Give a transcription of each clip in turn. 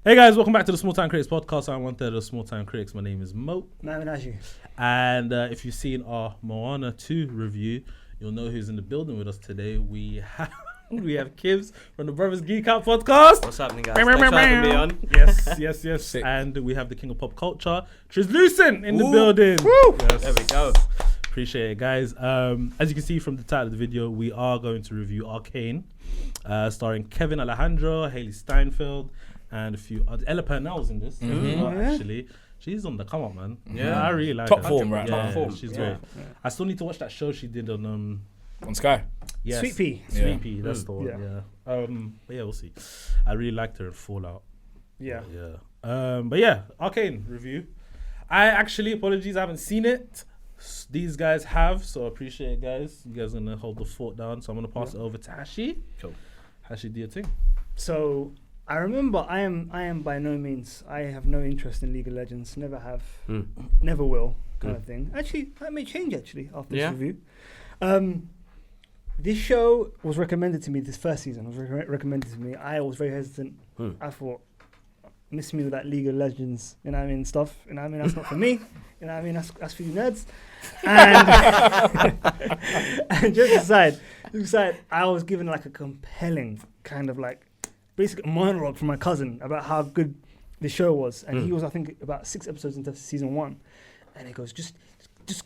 Hey guys, welcome back to the Small Time Critics podcast. I'm one third of the Small Time Critics. My name is Mo. I'm Hashi. And if you've seen our Moana 2 review, you'll know who's in the building with us today. We have Kibz from the Brothers GEEK Out podcast. What's happening, guys? Thanks for having me on. Yes. Sick. And we have the King of Pop Culture, TRIZLUCENT, in the building. Yes. There we go. Appreciate it, guys. As you can see from the title of the video, we are going to review Arcane, starring Kevin Alejandro, Haley Steinfeld, and a few other. Ella Purnell's in this. Actually, she's on the come up, man. Yeah, I really like top her. form, right? Yeah, Top form. She's great. Yeah. I still need to watch that show she did on Sky. Yes. Sweet Pea. Sweet Pea, that's the one. Yeah. But yeah, we'll see. I really liked her in Fallout. Yeah. But yeah, Arcane review. I actually, apologies, I haven't seen it. These guys have, so I appreciate it, guys. You guys are gonna hold the fort down, so I'm gonna pass it over to Hashi. Cool. Hashi, do your thing. So I remember I am by no means. I have no interest in League of Legends. Never have. Never will. Kind of thing. Actually, that may change after this review. This show was recommended to me. This first season was recommended to me. I was very hesitant. I thought, miss me with that League of Legends, stuff. That's not for me. That's for you nerds. And, and just aside, I was given like a compelling kind of like basic monologue from my cousin about how good the show was. And he was, I think, about 6 episodes into season 1. And he goes, just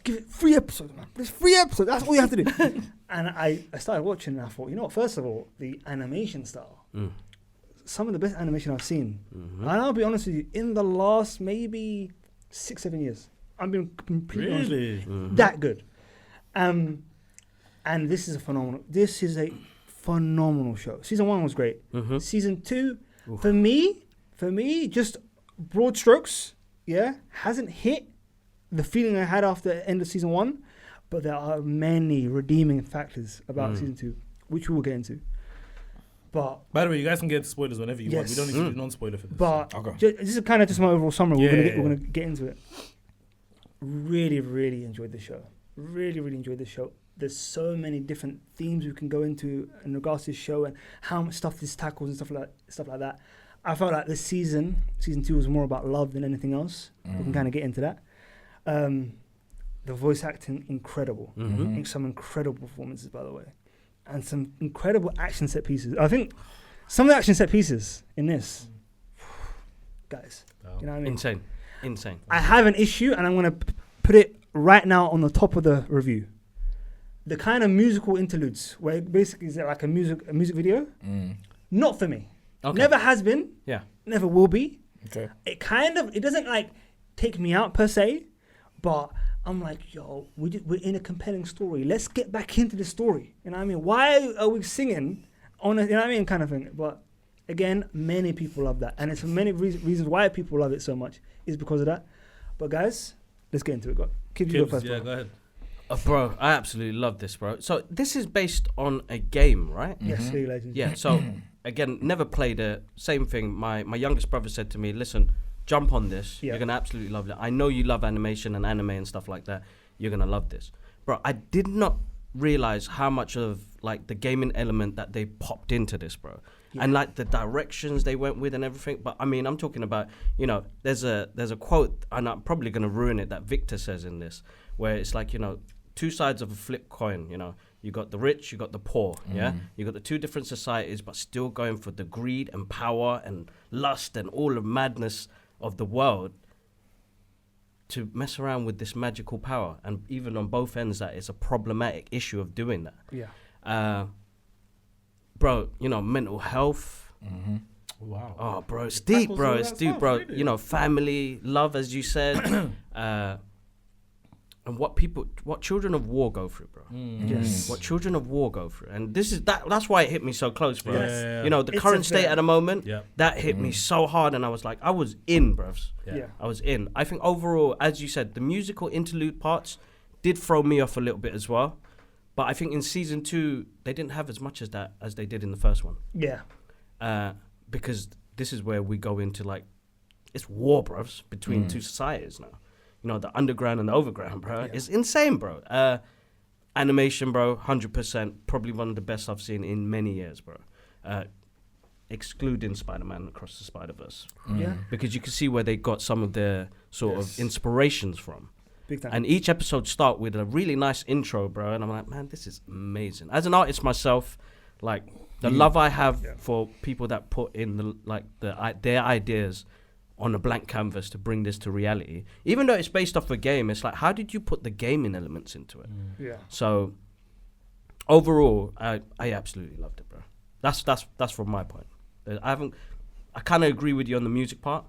give it 3 episodes, man. There's 3 episodes. That's all you have to do. And I started watching and I thought, first of all, the animation style. Some of the best animation I've seen. And I'll be honest with you, in the last maybe 6-7 years, I've been completely honest with you, that good. And this is a phenomenal show. Season 1 was great. Season 2, for me, just broad strokes, hasn't hit the feeling I had after the end of season 1, but there are many redeeming factors about season 2, which we will get into. But by the way, you guys can get into spoilers whenever you want. We don't need to do non-spoiler for this. But this is kind of just my overall summary. We're gonna get into it. Really enjoyed the show. Really enjoyed the show. There's so many different themes we can go into in regards to this show and how much stuff this tackles and stuff like that. I felt like this season 2 was more about love than anything else. We can kind of get into that. The voice acting, incredible. Some incredible performances, by the way. And some incredible action set pieces. I think some of the action set pieces in this, guys, you know what I mean? Insane. I have an issue, and I'm going to put it right now on the top of the review. The kind of musical interludes, where it basically is like a music video, not for me. Okay. Never has been. Yeah. Never will be. Okay. It doesn't like take me out per se, but I'm like, we're in a compelling story. Let's get back into the story. You know what I mean? Why are we singing on a, kind of thing? But again, many people love that. And it's for many reasons why people love it so much is because of that. But guys, let's get into it. Kibz, you go first. Yeah, go ahead. Bro, I absolutely love this, bro. So this is based on a game, right? Yes, League of Legends. Yeah, so again, never played it. Same thing. My youngest brother said to me, listen, jump on this. You're going to absolutely love it. I know you love animation and anime and stuff like that. You're going to love this. Bro, I did not realize how much of like the gaming element that they popped into this, bro. Yeah. And like the directions they went with and everything. But I mean, I'm talking about, there's a quote, and I'm probably going to ruin it, that Victor says in this, where it's like, 2 sides of a flip coin, You got the rich, you got the poor, You got the 2 different societies, but still going for the greed and power and lust and all the madness of the world to mess around with this magical power. And even on both ends, that it's a problematic issue of doing that. Yeah. Bro, mental health. Wow. Oh, bro, it's deep, bro. It's deep, bro. Really? Family, love, as you said. And what children of war go through, bro. Yes. What children of war go through. And that's why it hit me so close, bro. Yes. The current state at the moment, that hit me so hard, and I was like, I was in, bros. Yeah. I was in. I think overall, as you said, the musical interlude parts did throw me off a little bit as well. But I think in season 2, they didn't have as much as that as they did in the first one. Yeah. Because this is where we go into like, it's war, bros, between 2 societies now. The underground and the overground, bro. Yeah. It's insane, bro. Animation, bro, 100%. Probably one of the best I've seen in many years, bro. excluding Spider-Man Across the Spider-Verse. Yeah. Because you can see where they got some of their sort of inspirations from. Big time. And each episode start with a really nice intro, bro. And I'm like, man, this is amazing. As an artist myself, like the love I have for people that put in their ideas on a blank canvas to bring this to reality. Even though it's based off a game, it's like, how did you put the gaming elements into it? Yeah. So overall, I absolutely loved it, bro. That's from my point. I kind of agree with you on the music part,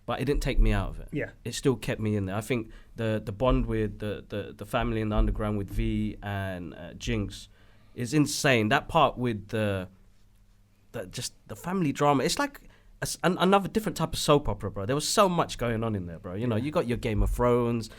but it didn't take me out of it. Yeah. It still kept me in there. I think the bond with the family in the underground with V and Jinx is insane. That part with the family drama, it's like another different type of soap opera, bro. There was so much going on in there, bro. You know, you got your Game of Thrones,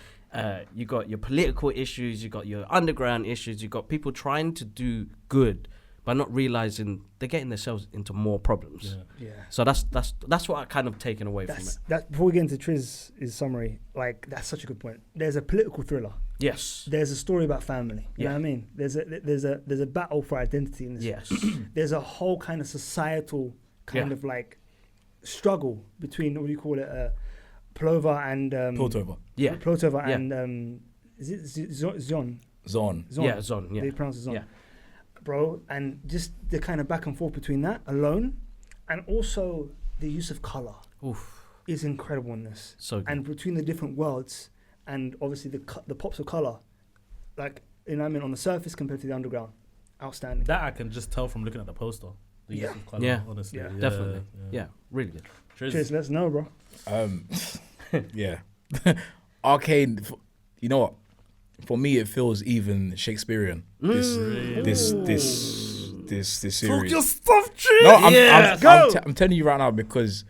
you got your political issues, you got your underground issues, you got people trying to do good but not realizing they're getting themselves into more problems. Yeah. So that's what I kind of taken away from it. That before we get into Triz's summary, like that's such a good point. There's a political thriller. Yes. There's a story about family. You know what I mean? There's a battle for identity in this. Yes. There's a whole kind of societal kind of like struggle between, what do you call it, Plover and Piltover. Yeah. Plotover and is it Zon? Zon. Yeah, Zon. Yeah. They pronounce it Zon. Yeah. Bro, and just the kind of back and forth between that alone, and also the use of color is incredible in this. So good. And between the different worlds, and obviously the pops of color, like, you know what I mean, on the surface compared to the underground, outstanding. That I can just tell from looking at the poster. The use of colour, Yeah. honestly. Yeah. Definitely. Yeah. Really good. Cheers, let's know, bro. Yeah. Arcane, you know what? For me, it feels even Shakespearean. This series. Your stuff, Triz. No, I'm telling you right now because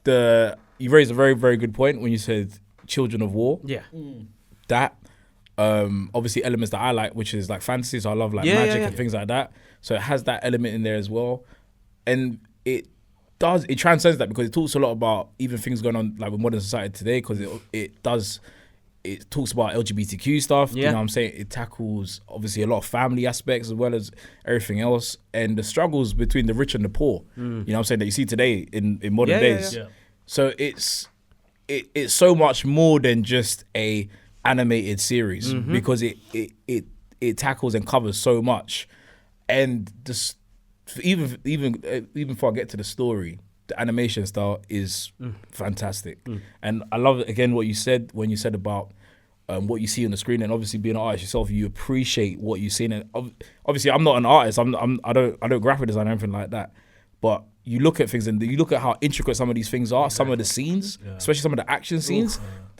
you raised a very, very good point when you said Children of War. Yeah. That obviously elements that I like, which is like fantasy. So I love like magic and things like that. So it has that element in there as well, and it transcends that because it talks a lot about even things going on like with modern society today. Because it talks about LGBTQ stuff. You know what I'm saying? It tackles obviously a lot of family aspects as well as everything else, and the struggles between the rich and the poor. You know what I'm saying, that you see today in modern days. Yeah. So it's so much more than just a animated series because it tackles and covers so much, and just even before I get to the story, the animation style is fantastic. And I love again what you said when you said about what you see on the screen, and obviously being an artist yourself, you appreciate what you've seen. And obviously, I'm not an artist. I don't graphic design or anything like that. But you look at things and you look at how intricate some of these things are. Some of the scenes, especially some of the action scenes,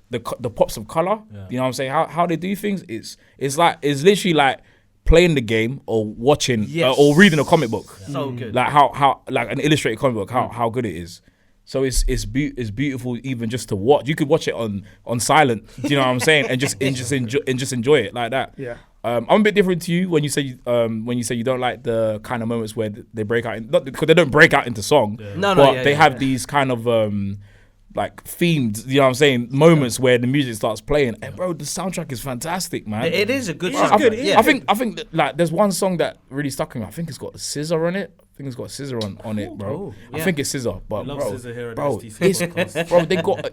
the pops of color. You know what I'm saying? How they do things. It's literally like playing the game or watching or reading a comic book. So good. Like how like an illustrated comic book. How good it is. So it's beautiful even just to watch. You could watch it on silent. Do you know what I'm saying? And just enjoy it like that. Yeah. I'm a bit different to you when you say you don't like the kind of moments where they break out, not because they don't break out into song, but they have these kind of like themed, you know what I'm saying, moments where the music starts playing. And bro, the soundtrack is fantastic, man. It is a good soundtrack. I think that, like there's one song that really stuck in me. I think it's got Scissor on it. I think it's got Scissor on it, bro. I think it's Scissor, but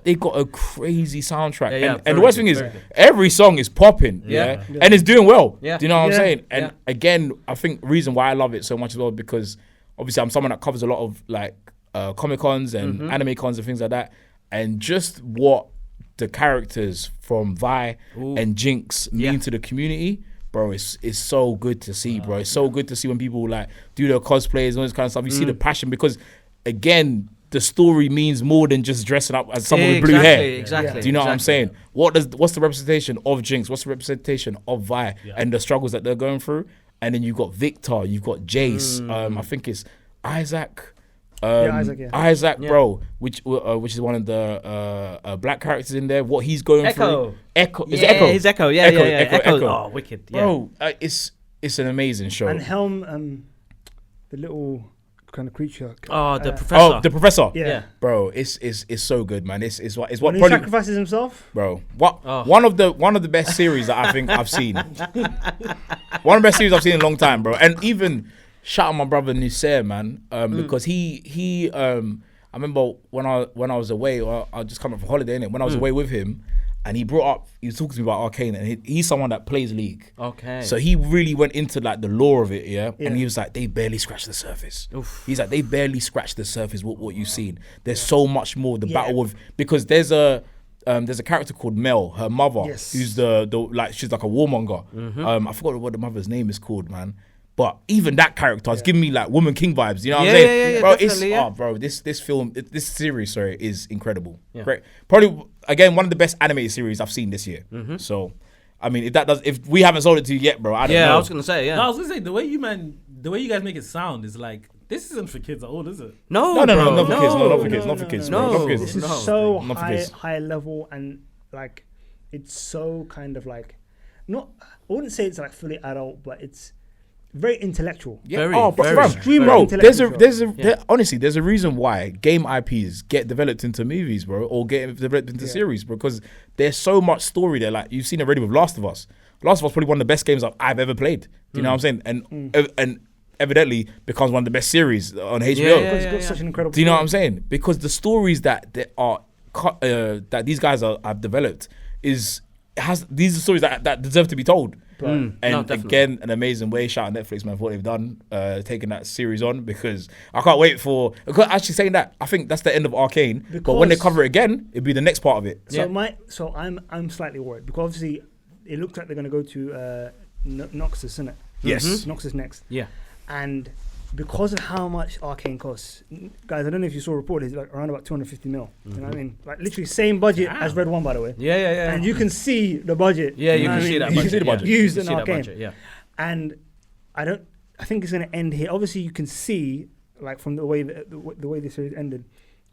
they got a crazy soundtrack. And the worst thing is every song is popping, and it's doing well. Do you know what I'm saying? And again, I think reason why I love it so much as well because obviously I'm someone that covers a lot of like Comic Cons and anime cons and things like that, and just what the characters from Vi and Jinx mean to the community. Bro, it's so good to see, bro. It's so good to see when people like do their cosplays and all this kind of stuff. You see the passion because, again, the story means more than just dressing up as someone with blue hair. Exactly. Do you know what I'm saying? What's the representation of Jinx? What's the representation of Vi and the struggles that they're going through? And then you've got Victor, you've got Jace. I think it's Isaac. Isaac, bro, which is one of the black characters in there. What he's going through. Echo. Is it Echo? He's Echo. Yeah. Echo. Oh, wicked. Bro, it's an amazing show. And Helm, the little kind of creature. The professor. Oh, the professor. Yeah. Bro, it's so good, man. It's what when probably he sacrifices himself. Bro, one of the best series that I think I've seen. One of the best series I've seen in a long time, bro. And even shout out my brother Nusser, man, because he I remember when I was away, I just come up for holiday, innit? When I was away with him, and he was talking to me about Arcane, and he's someone that plays League. Okay. So he really went into like the lore of it, yeah? And he was like, they barely scratched the surface. Oof. He's like, they barely scratched the surface. What you've seen, there's so much more. The battle with, because there's a character called Mel, her mother, who's the like, she's like a warmonger. I forgot what the mother's name is called, man. But even that character is giving me like Woman King vibes. You know what I'm saying? Yeah, bro, this film, this series, sorry, is incredible. Yeah. Great. Probably, again, one of the best animated series I've seen this year. So, I mean, if we haven't sold it to you yet, bro, I don't know. I was going to say, No, I was going to say, the way you guys make it sound is like, this isn't for kids at all, is it? No, not for kids. This is so high level, and like, it's so kind of like, I wouldn't say it's like fully adult, but it's very intellectual. Yeah. Extremely intellectual. Honestly, there's a reason why game IPs get developed into movies, bro, or get developed into series, bro, because there's so much story there. Like, you've seen already with Last of Us. Last of Us is probably one of the best games I've ever played. Do you know what I'm saying? And evidently becomes one of the best series on HBO. It's got such an incredible. Do you know what I'm saying? Because the stories that these guys have developed these are stories that deserve to be told. And again, an amazing way. Shout out Netflix, man, for what they've done, taking that series on, because I can't wait for. Actually, saying that, I think that's the end of Arcane. But when they cover it again, it'll be the next part of it. So I'm slightly worried, because obviously it looks like they're going to go to Noxus, isn't it? Yes, Noxus next. Yeah, and because of how much Arcane costs, guys, I don't know if you saw a report, it's like around about 250 mil. You know what I mean? Like literally same budget as Red 1, by the way. Yeah. And you can see the budget. Yeah, you can see that budget. You can see the budget. Used in Arcane. And I think it's going to end here. Obviously, you can see, like from the way this series ended,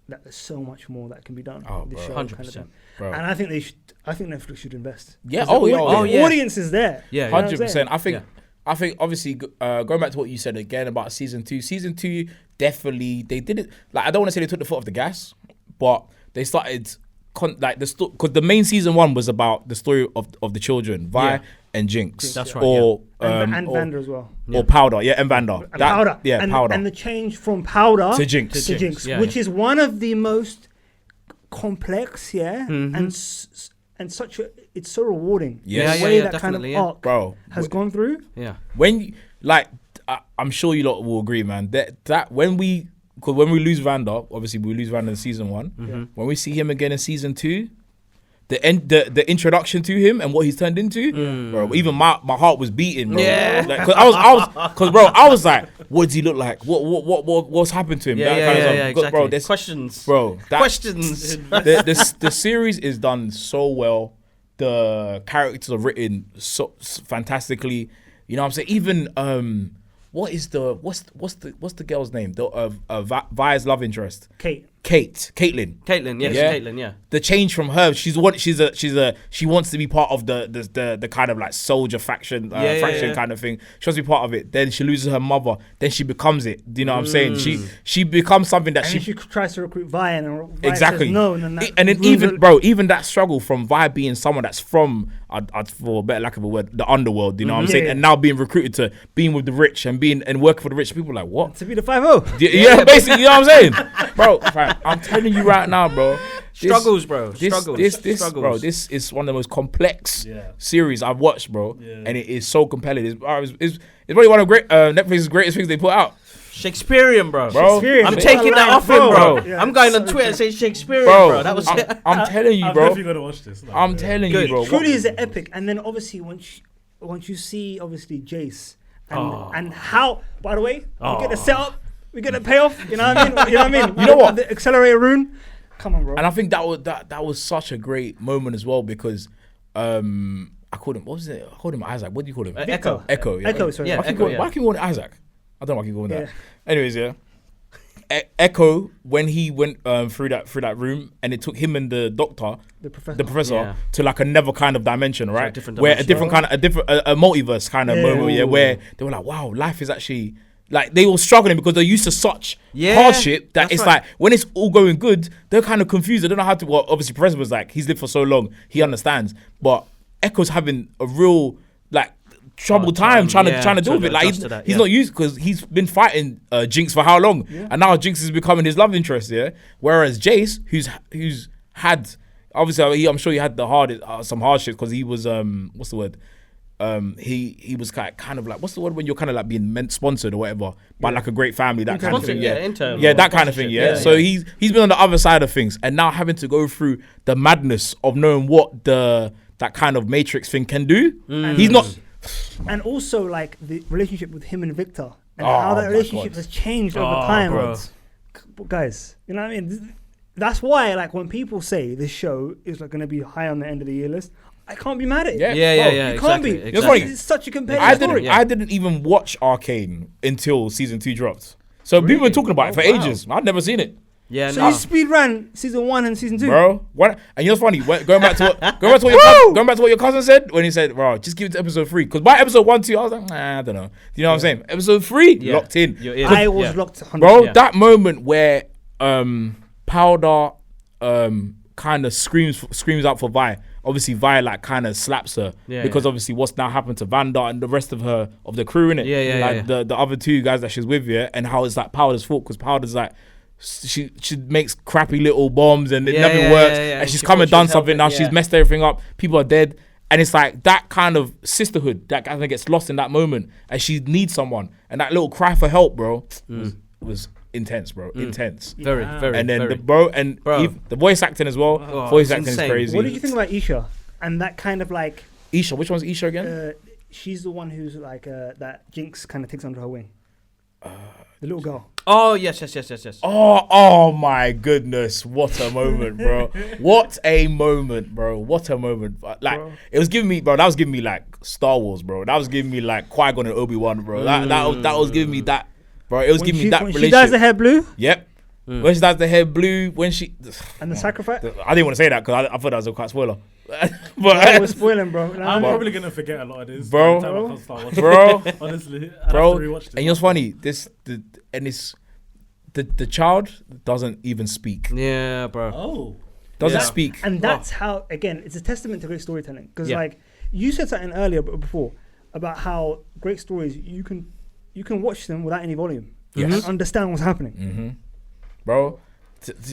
that there's so much more that can be done. Oh, this bro. show 100%. kind of Bro. And I think Netflix should invest. Yeah. The audience is there. Yeah. 100%. I think obviously going back to what you said again about season 2. Season 2 definitely, they did it. Like, I don't want to say they took the foot off the gas, but they started because the main season 1 was about the story of the children, Vi and Jinx. That's right. And Vander as well. Or Powder, and Vander. Powder. Powder. And the change from Powder to Jinx, which is one of the most complex, and such it's so rewarding. Yes. The way that kind of arc has gone through. Yeah. When I'm sure you lot will agree, man. That when we lose Vander, obviously we lose Vander in season 1. When we see him again in season 2, the introduction to him and what he's turned into, bro. Even my heart was beating, bro. Yeah. Because I was like, what does he look like? What's happened to him? Exactly. Bro, there's questions. Bro, Questions. The series is done so well. The characters are written so fantastically. You know what I'm saying? Even what's the girl's name? Vi's love interest. Caitlyn, Yeah. The change from her, she wants to be part of the kind of like soldier faction kind of thing. She wants to be part of it. Then she loses her mother. Then she becomes it. Do you know what I'm saying? She becomes something that she tries to recruit Vi, and Vi exactly says no, and then even that struggle from Vi being someone that's from, for a better lack of a word, the underworld. You know what I'm saying? And now being recruited to being with the rich and working for the rich. People are like, what? To be the 5-0. Yeah, basically, you know what I'm saying, bro. Fam, I'm telling you right now, bro. Struggles, bro. Bro. This is one of the most complex series I've watched, bro, and it is so compelling. It's probably one of Netflix's greatest things they put out. Shakespearean, bro. I'm taking that off him, bro. Yeah, I'm going on Twitter and saying Shakespearean, bro. That was it. I'm telling you, bro. I'm definitely gonna watch this. I'm telling you, bro. Truly is an epic. And then obviously once you see obviously Jace and how, by the way, we get the setup, we get the payoff. You know what I mean? You know what? The accelerator rune. Come on, bro. And I think that was such a great moment as well, because I called him, what was it? I called him Isaac. What do you call him? Echo. Yeah. Echo, sorry. Why can you call him Isaac? I don't know why I keep calling that. Anyways, Echo, when he went through that room, and it took him and the doctor, the professor, to like another kind of dimension, right? So a multiverse kind of moment, where they were like, wow, life is actually. Like, they were struggling because they're used to such hardship that it's like, when it's all going good, they're kind of confused. They don't know how to. Well, obviously, Professor was like, he's lived for so long, he understands. But Echo's having a real, like, troubled time trying to deal with it. Like he's not used because he's been fighting Jinx for how long, and now Jinx is becoming his love interest. Yeah, whereas Jace, who's had obviously, I'm sure he had the some hardships because he was what's the word? He was kind of like, what's the word when you're kind of like being sponsored or whatever by like a great family, that kind of thing. That kind of thing. So he's been on the other side of things, and now having to go through the madness of knowing what that kind of Matrix thing can do. He's not. And also like the relationship with him and Victor and how that relationship has changed over time. Bro. Guys, you know what I mean? That's why like when people say this show is like going to be high on the end of the year list, I can't be mad at it. Yeah. You can't be. Exactly. It's such a compelling story. I didn't even watch Arcane until season 2 dropped. So people were talking about it for ages. I'd never seen it. Yeah, so you speed ran season 1 and season 2, bro. What? And you know what's funny? Going back to what your cousin said when he said, "Bro, just give it to episode 3." Because by episode 1, 2, I was like, I don't know. You know what I'm saying? Episode 3, locked in. I was locked 100%. Bro, that moment where Powder kind of screams out for Vi. Obviously, Vi like kind of slaps her because obviously what's now happened to Vanda and the rest of the crew in it. The other 2 guys that she's with, and how it's like Powder's fault because Powder's like. She makes crappy little bombs and it never works, and she's come and done something now. She's messed everything up. People are dead, and it's like that kind of sisterhood that kind of gets lost in that moment, and she needs someone. And that little cry for help, bro, was intense, bro. Intense, very. And then the the voice acting as well. Voice acting is crazy. What did you think about Isha and that kind of like Isha? Which one's Isha again? She's the one who's like that Jinx kind of takes under her wing. The little girl. Oh yes. Oh my goodness! What a moment, bro! What a moment, bro! What a moment! Like it was giving me, bro. That was giving me like Star Wars, bro. That was giving me like Qui-Gon and Obi-Wan, bro. That was giving me that, bro. It was giving me that relationship. She dyes the hair blue. Yep. When she dyes the hair blue, and the sacrifice. I didn't want to say that because I thought that was a quite spoiler. But I was spoiling, bro. I'm probably gonna forget a lot of this, bro. Honestly, bro. And you know what's funny? The child doesn't even speak. Yeah, bro. Doesn't speak. And that's how, again, it's a testament to great storytelling. Because like you said something earlier before about how great stories you can watch them without any volume and understand what's happening. Bro,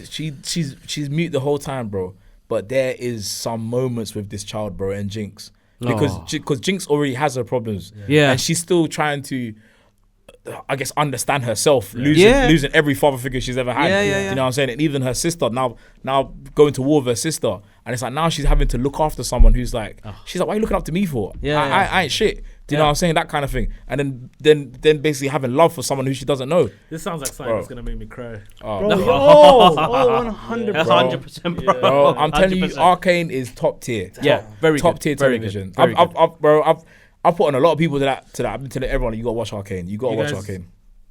she's mute the whole time, bro. But there is some moments with this child, bro, and Jinx. Because Jinx already has her problems. And she's still trying to, I guess, understand herself, losing every father figure she's ever had. You know what I'm saying? And even her sister, now going to war with her sister. And it's like now she's having to look after someone who's like, she's like, what are you looking up to me for? I ain't shit. Do you know what I'm saying? That kind of thing. And then basically having love for someone who she doesn't know. This sounds like something that's going to make me cry. 100%. Bro, I'm telling you, Arcane is top tier. Very top tier television. I've put on a lot of people to that. I've been telling everyone, you got to watch Arcane. You got to watch Arcane.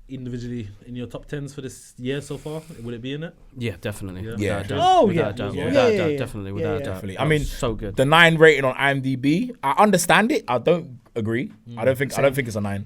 Individually in your top 10s for this year so far, will it be in it? Yeah, definitely. Definitely. I mean, so good. The 9 rating on IMDb, I understand it. I don't agree. I don't think it's a 9,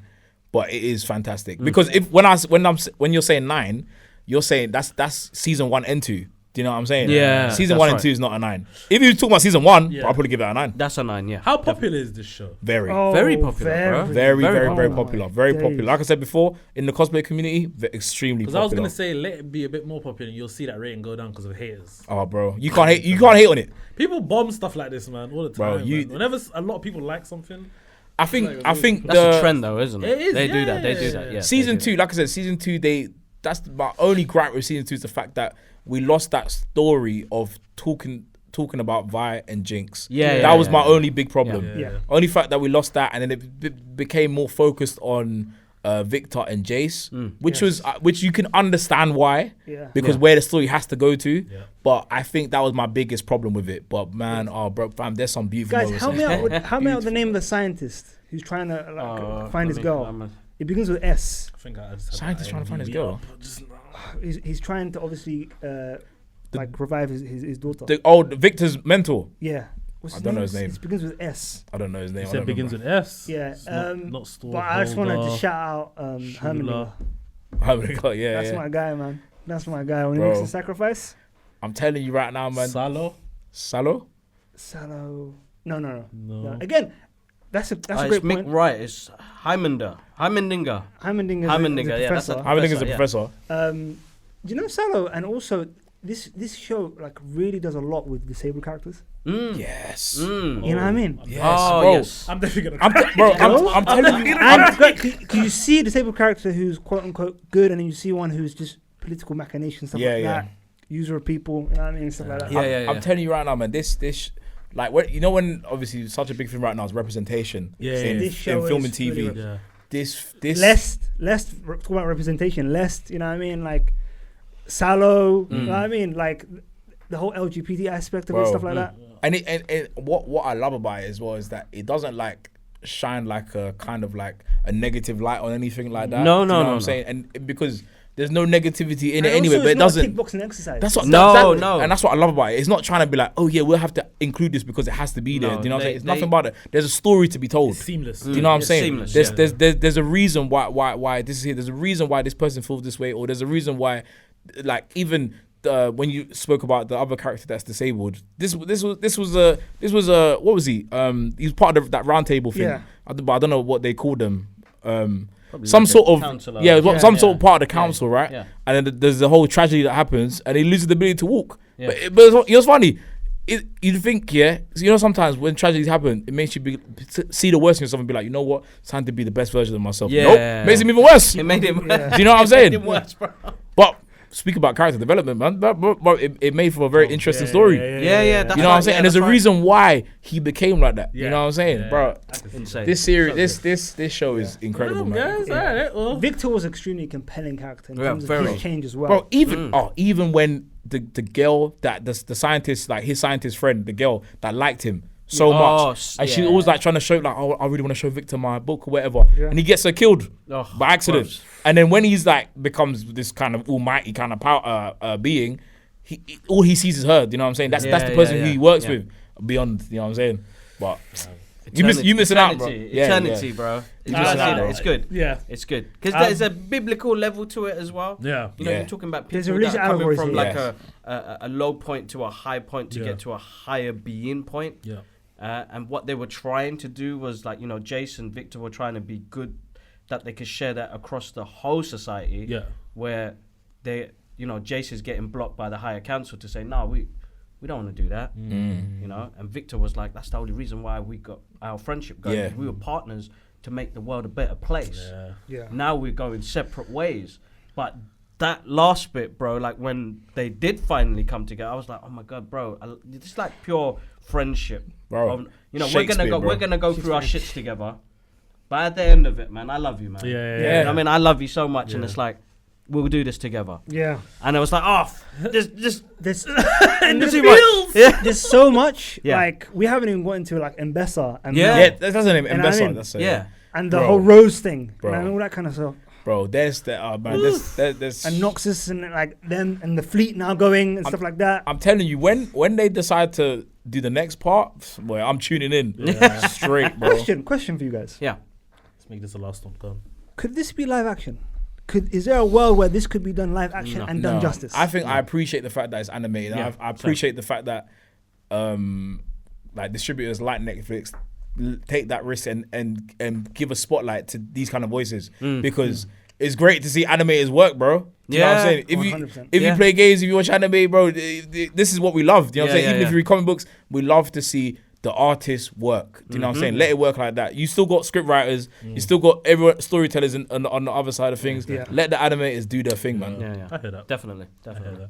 but it is fantastic because when you're saying 9, you're saying that's season 1 and 2. Do you know what I'm saying? Yeah. Season 1 and 2 is not a 9. If you talk about season 1, I'll probably give it a 9. That's a 9, yeah. How popular is this show? Very popular, bro. Very popular. Very popular. Like I said before, in the cosplay community, extremely popular. Because I was gonna say, let it be a bit more popular, and you'll see that rating go down because of haters. Oh, bro, you can't hate on it. People bomb stuff like this, man, all the time. Bro, whenever a lot of people like something, I think that's a trend, though, isn't it? It is. They do that. Yeah. Season 2, like I said, season 2, that's my only gripe with season 2 is the fact that we lost that story of talking about Vi and Jinx. That was my only big problem. Only fact that we lost that, and then it became more focused on Victor and Jace, which you can understand why, because where the story has to go to. But I think that was my biggest problem with it. But man, bro, fam, there's some beautiful. Guys, help me out with the name of the scientist who's trying to find his girl. It begins with S. I think I just scientist trying to find his girl. He's trying to obviously revive his daughter. Victor's mentor. Yeah. I don't know his name. It begins with S. I don't know his name. It begins with S. Yeah. Not store. But I just wanted to shout out Herman. That's my guy, man. That's my guy. When he makes the sacrifice. I'm telling you right now, man. Salo. No. Again, That's a It's great Mick point. Wright. It's Heimendinger. Heimendinger Yeah, that's professor. Heimendinger is a yeah. professor. Do you know Salo? And also, this show like really does a lot with disabled characters. Yes. You know what I mean? Yes, Oh, bro. yes. I'm definitely I'm, gonna. I'm telling you. And because you see a disabled character who's quote unquote good, and then you see one who's just political machinations, stuff like that, user of people, you know what I mean, stuff like that. Yeah. I'm telling you right now, man. This like when obviously such a big thing right now is representation. In This show film and is TV. really Yeah. This less talk about representation, less, you know what I mean, like Salo, you know what I mean, like the whole LGBT aspect of it, stuff like that. and what I love about it as well is that it doesn't like shine like a kind of like a negative light on anything like that. No, Do you know no, what no, I'm no. saying, and because there's no negativity in And it anyway, also but it it's not a doesn't. kickboxing exercise. That's what. No, that- no. and that's what I love about it. It's not trying to be like, oh yeah, we'll have to include this because it has to be there. No, Do you know what I'm they- saying? It's nothing about it. There's a story to be told. It's seamless. Do you know what I'm It's saying? seamless, There's a reason why this is here. There's a reason why this person feels this way, or there's a reason why, like even when you spoke about the other character that's disabled, this was a what was he? He was part of that round table thing. Yeah. But I don't know what they called them. Probably Some like a sort of counsellor. some sort of part of the council, right? Yeah. And then there's the whole tragedy that happens, and he loses the ability to walk. Yeah. But it's funny. You'd think, sometimes when tragedies happen, it makes you see the worst in yourself and be like, you know what? It's time to be the best version of myself. Yeah. Nope, makes him even worse. It made him. Yeah. Do you know what I'm It saying? made him worse, bro. But speak about character development, man. It made for a very interesting story. Yeah. That's You know what I'm right, saying? yeah, and there's a that's right. reason why he became like that. You Yeah. know what I'm saying, Yeah. bro? Insane. This series, this show is incredible, man. Guys, all right. Well, Victor was extremely compelling character in Yeah, terms of very. his change as well. Bro, even when the girl that the scientist, like his scientist friend, the girl that liked him so much, and she's always like trying to show like, oh, I really want to show Victor my book or whatever, and he gets her killed by accident. gross. And then when he's like becomes this kind of almighty kind of power being, all he sees is her. Do you know what I'm saying? That's the person who he works with beyond. You know what I'm saying? But you missing out, bro. Eternity, bro. It's good. yeah. It's good because there's a biblical level to it as well. Yeah. You know, you're talking about There's people a religious that are coming allegory from here. like Yes. a low point to a high point to get to a higher being point. Yeah. And what they were trying to do was like, you know, Jason, Victor were trying to be good, that they could share that across the whole society. Yeah. Where they, you know, Jason's getting blocked by the higher council to say, no, we don't want to do that. You know, and Victor was like, that's the only reason why we got our friendship going. Yeah. We were partners to make the world a better place. Yeah. Now we're going separate ways. But that last bit, bro, like when they did finally come together, I was like, oh my God, bro, it's like pure friendship. Bro, You know, Shakespeare, we're gonna go through our shits together. But at the end of it, man, I love you, man. Yeah. You know what I mean, I love you so much, and Yeah. it's like, we'll do this together. Yeah. And I was like, oh, this There's and there's too much. Yeah. there's so much. Yeah. Like we haven't even got into like Mbessa and Yeah. Mel Yeah, that doesn't even And I mean- that's Yeah. and the Bro. whole Rose thing, Bro. and all that kind of stuff. bro. There's And Noxus and like them and the fleet now going and stuff like that. I'm telling you, when they decide to do the next part, boy, I'm tuning in straight, bro. Question for you guys. Yeah. Let's make this the last one. Go on. Could this be live action? Is there a world where this could be done live action and done justice? I think I appreciate the fact that it's animated. Yeah, I appreciate the fact that like distributors like Netflix take that risk and give a spotlight to these kind of voices because it's great to see animators work, bro. Do you know what I'm saying? 100%. If you play games, if you watch anime, bro, this is what we love. Do you know what I'm saying? Even if you read comic books, we love to see the artists work. Do you know what I'm saying? Let it work like that. You still got script writers, you still got everyone storytellers on the other side of things. Yeah. Let the animators do their thing, man. Yeah. I heard that. Definitely. I heard that.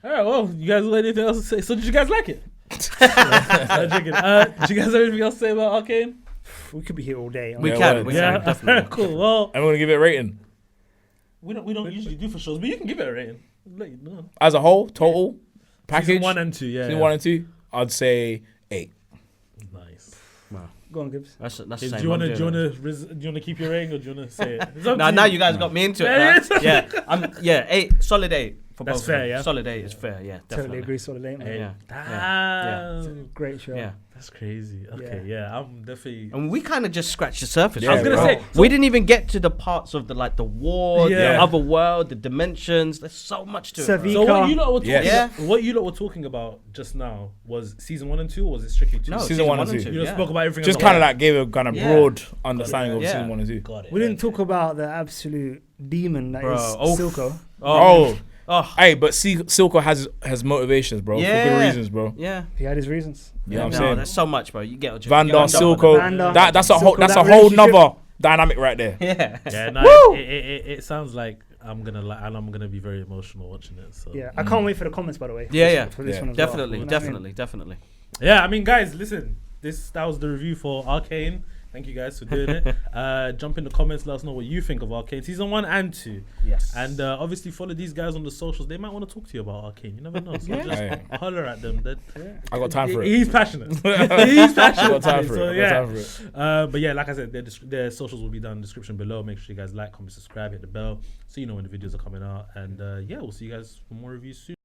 All right, well, you guys got anything else to say? So did you guys like it? I'm joking. Did you guys have anything else to say about Arcane? we could be here all day. We Yeah, can. word. We Yeah, can, definitely. cool. Well, I'm gonna give it a rating. we don't usually do for shows, but you can give it a rating. Let you know. As a whole, total package, Season 1 and 2, yeah. season 1 and 2, I'd say 8. Nice. Go on, Kibz. That's the Do same. you want I'm doing it. to keep your rating or do you want to say it? It's up Now, to now you guys got me into it. Yeah, Yeah, 8, solid 8 for That's both. fair, of them. yeah? Solid 8 is fair. Yeah, definitely. Totally agree. Solid 8, man. Yeah. Damn. Great show. Yeah. That's crazy. Okay, yeah, I'm definitely. And we kind of just scratched the surface. Yeah, I was gonna say we didn't even get to the parts of the war, Yeah. the other world, the dimensions. There's so much to it. Sevilla. So what you lot were talking, Yes. what you lot were talking about just now was season 1 and 2, or was it strictly 2? No, Season 1 and 2. You lot spoke about everything. Just else. kind of like gave a kind of Yeah. broad understanding of Yeah. season 1 and 2. Got it. We didn't talk about the absolute demon that is Silco. Hey, but Silco has motivations, bro, for good reasons, bro. Yeah. He had his reasons. You know what I'm No, saying? there's so much, bro. You get what Vanda, you get Silco, Vanda, that's a Silco, whole that's that a whole relationship. nother dynamic right there. Yeah. Yeah, no, it sounds like I'm gonna be very emotional watching it. So Yeah, I can't wait for the comments, by the way. Yeah, For this Yeah. one as well. Definitely, You know what I mean? definitely. yeah, I mean, guys, listen. That was the review for Arcane. Thank you guys for doing it. Jump in the comments, let us know what you think of Arcane season 1 and 2. Yes. And obviously follow these guys on the socials. They might want to talk to you about Arcane. You never know. So just holler at them. I got time for it. He's passionate. He's I passionate. got time for So, it. I yeah. got time for it. But yeah, like I said, their socials will be down in the description below. Make sure you guys like, comment, subscribe, hit the bell so you know when the videos are coming out. And yeah, we'll see you guys for more reviews soon.